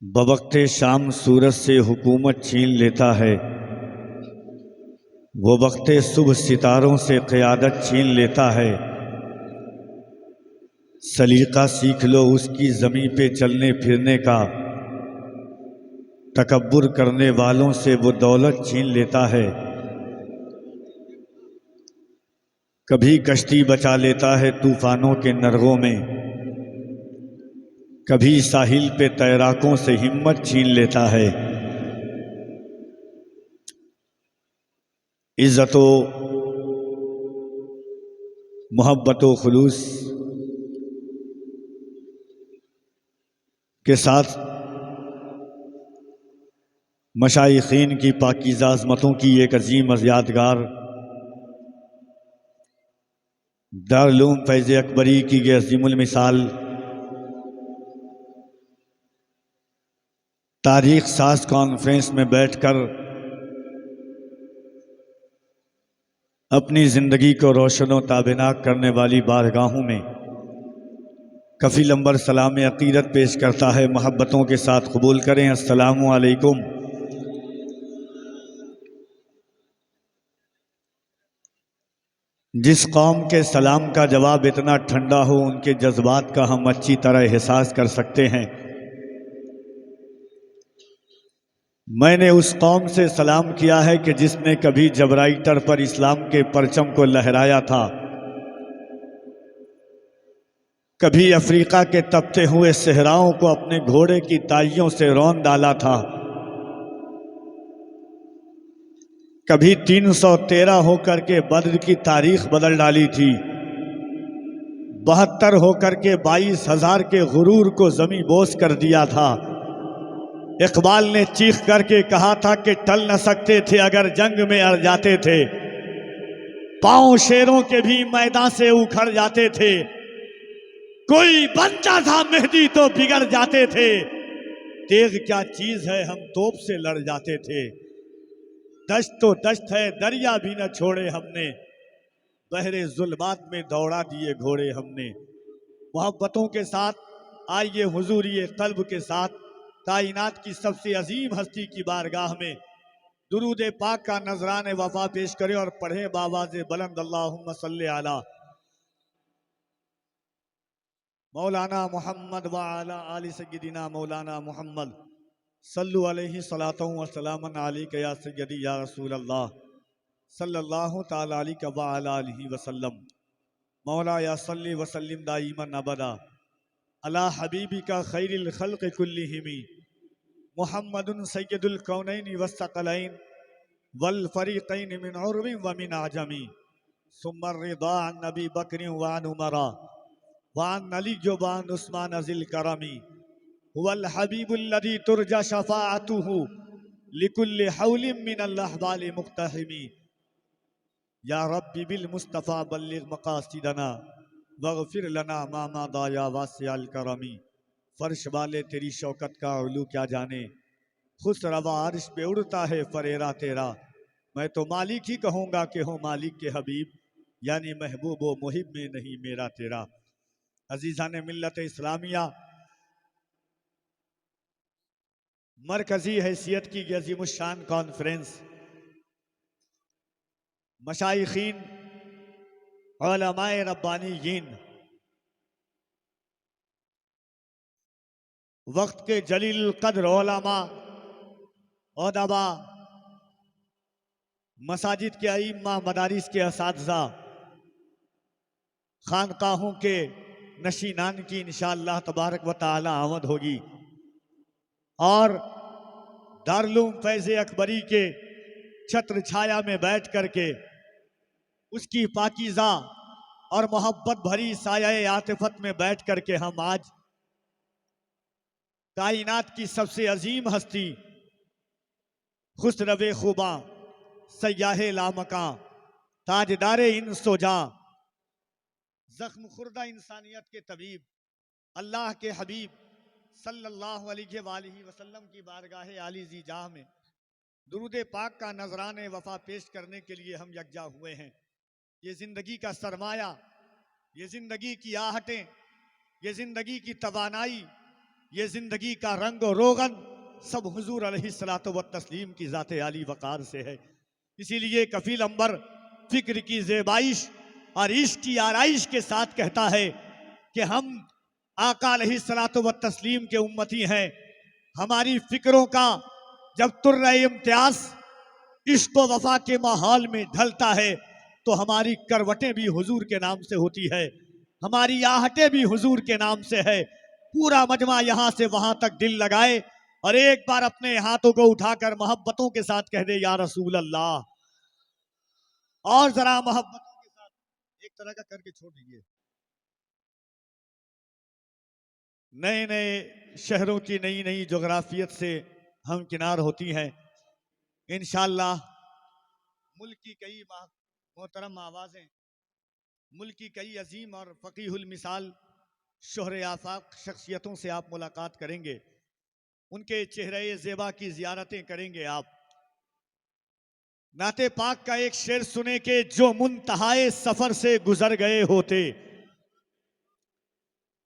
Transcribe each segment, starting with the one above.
बवक्ते शाम सूरज से हुकूमत छीन लेता है, वो वक्ते सुबह सितारों से क़यादत छीन लेता है। सलीका सीख लो उसकी ज़मीं पे चलने फिरने का, तकब्बुर करने वालों से वो दौलत छीन लेता है। कभी कश्ती बचा लेता है तूफ़ानों के नरगों में, कभी साहिल पे तैराकों से हिम्मत छीन लेता है। इज़्ज़त व मोहब्बत व खुलूस के साथ मशाइखीन की पाकीज़ा अज़मतों की एक अजीम यादगार दारुल उलूम फैज़ अकबरी की ये अज़ीमुल मिसाल तारीख़ साज कॉन्फ्रेंस में बैठकर अपनी ज़िंदगी को रोशन व ताबीनाक करने वाली बारगाहों में कफ़ील अंबर सलाम अक़ीदत पेश करता है। मोहब्बतों के साथ कबूल करें। अस्सलामु अलैकुम। जिस कौम के सलाम का जवाब इतना ठंडा हो, उनके जज्बात का हम अच्छी तरह एहसास कर सकते हैं। मैंने उस कौम से सलाम किया है कि जिसने कभी जबराइटर पर इस्लाम के परचम को लहराया था, कभी अफ्रीका के तपते हुए सहराओं को अपने घोड़े की ताइयों से रौंद डाला था, कभी 313 होकर के बद्र की तारीख बदल डाली थी, 72 होकर के 22,000 के गुरूर को जमी बोस कर दिया था। इकबाल ने चीख करके कहा था कि टल न सकते थे अगर जंग में अड़ जाते थे, पांव शेरों के भी मैदान से उखड़ जाते थे, कोई बनता था मेहदी तो बिगड़ जाते थे, तेग क्या चीज है हम तोप से लड़ जाते थे। दश्त तो दश्त है दरिया भी न छोड़े हमने, बहरे जुल्मात में दौड़ा दिए घोड़े हमने। मोहब्बतों के साथ आइए हुजूरिये कल्ब के साथ कायनात की सबसे अजीम हस्ती की बारगाह में दुरूद पाक का नजरान वफा पेश करें और पढ़ें बावाज़ बुलंद अल्लाहुम्मा सल्ली अला मौलाना मोहम्मद व अला आलि सय्यदिना मौलाना मोहम्मद सल्लु अलैहि सलातु व सलामन अलैका या सय्यदी या रसूल अल्लाह सल्लल्लाहु तआला अलैहि व अला आलिहि वसल्लम। मौला या सल्ली व सल्लिम दाइमन अबदा अला हबीबिका खैरिल खल्क़ कुल्लिहिमी मुहम्मदुन सय्यदुल कौनैनि वस्सक़लैन वल फरीक़ैन मिन उर्बिन व मिन अजमी सुम्मा रिदा अन नबी बकर व अन उमरा व अन अली व अन उस्मान अज़िल करमी हुवल हबीबुल्लज़ी तुरजा शफ़ाअतुहु लिकुल्लि हौलिम मिनल अहवालि मुक़्तहिमी। या रब्बी बिल मुस्तफ़ा बल्लिग़ मक़ासिदना वग़फ़िर लना मा मदा या वासिअल करमी। फर्श वाले तेरी शौकत का उलू क्या जाने, खुश रवा अर्श पे उड़ता है फरेरा तेरा। मैं तो मालिक ही कहूँगा कि हो मालिक के हबीब, यानी महबूब व मुहिब में नहीं मेरा तेरा। अजीज़ा ने मिल्लत इस्लामिया मरकजी हैसियत की अज़ीमुश्शान कॉन्फ्रेंस मशाइखीन उलमाए रब्बानीयीन वक्त के जलील कद्र उलमा उदबा मसाजिद के अइम्मा मदारिस के असातिज़ा खानकाहों के नशीनान की इंशाअल्लाह तबारक व तआला आमद होगी और दारुल उलूम फैज़ अकबरी के छत्र छाया में बैठ करके उसकी पाकीज़ा और मोहब्बत भरी साया आतिफत में बैठ करके हम आज कायनात की सबसे अजीम हस्ती खुसरवे खुबा सयाहे लामका ताजदारे इन सोजा जख्म खुर्दा इंसानियत के तबीब अल्लाह के हबीब सल्लल्लाहु अलैहि वसल्लम की बारगाह आली जी जाह में दुरूद पाक का नजरान वफा पेश करने के लिए हम यकजा हुए हैं। ये जिंदगी का सरमाया, ये जिंदगी की आहटें, ये जिंदगी की तवानाई, ये जिंदगी का रंग और रोगन सब हुजूर अलैहिस्सलातु व तस्लीम की ज़ाते आली वक़ार से है। इसीलिए कफील अंबर फिक्र की ज़ेबाइश और इश्क की आराइश के साथ कहता है कि हम आका अलैहिस्सलातु व तस्लीम के उम्मती हैं। हमारी फिक्रों का जब तुर्र इम्तियाज इश्क व वफा के माहौल में ढलता है तो हमारी करवटें भी हुजूर के नाम से होती है, हमारी आहटें भी हुजूर के नाम से है। पूरा मजमा यहां से वहां तक दिल लगाए और एक बार अपने हाथों को उठाकर मोहब्बतों के साथ कह दे या रसूल अल्लाह, और जरा मोहब्बतों के साथ एक तरह का करके छोड़ दीजिए। नए नए शहरों की नई नई जोग्राफियत से हम किनार होती हैं। इंशाअल्लाह मुल्क की कई मोहतरम आवाज़ें, मुल्क की कई अजीम और फ़कीहुल मिसाल शोहरे आफाक शख्सियतों से आप मुलाकात करेंगे, उनके चेहरे ज़ेबा की ज़ियारतें करेंगे आप। नाते पाक का एक शेर सुने के जो मुंतहाए सफ़र से गुजर गए होते,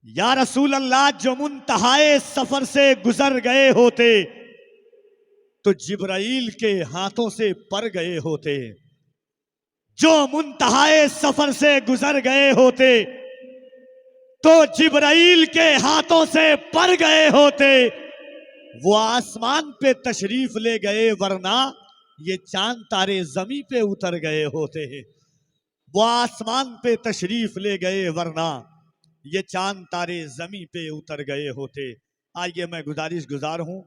या रसूल अल्लाह जो मुंतहाए सफ़र से गुजर गए होते तो जिब्राइल के हाथों से पर गए होते। जो मुंतहाए सफ़र से गुजर गए होते तो जिब्राइल के हाथों से पर गए होते। वो आसमान पे तशरीफ ले गए वरना ये चांद तारे जमी पे उतर गए होते। वो आसमान पे तशरीफ ले गए वरना ये चांद तारे जमी पे उतर गए होते। आइए मैं गुजारिश गुजार हूं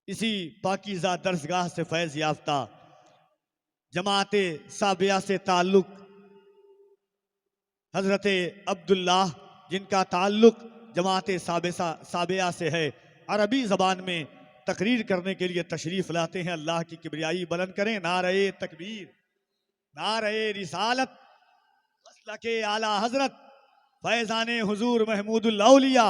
इसी पाकीज़ा दर्सगाह से फैज़ याफ्ता जमाते साबिया से ताल्लुक़ हज़रत अब्दुल्लाह, जिनका ताल्लुक़ जमाते साबिया से है, अरबी ज़बान में तकरीर करने के लिए तशरीफ़ लाते हैं। अल्लाह की किबरियाई बुलंद करें। नारे तकबीर, नारे रिसालत, मसलके आला हज़रत फैज़ाने हुजूर महमूदुल औलिया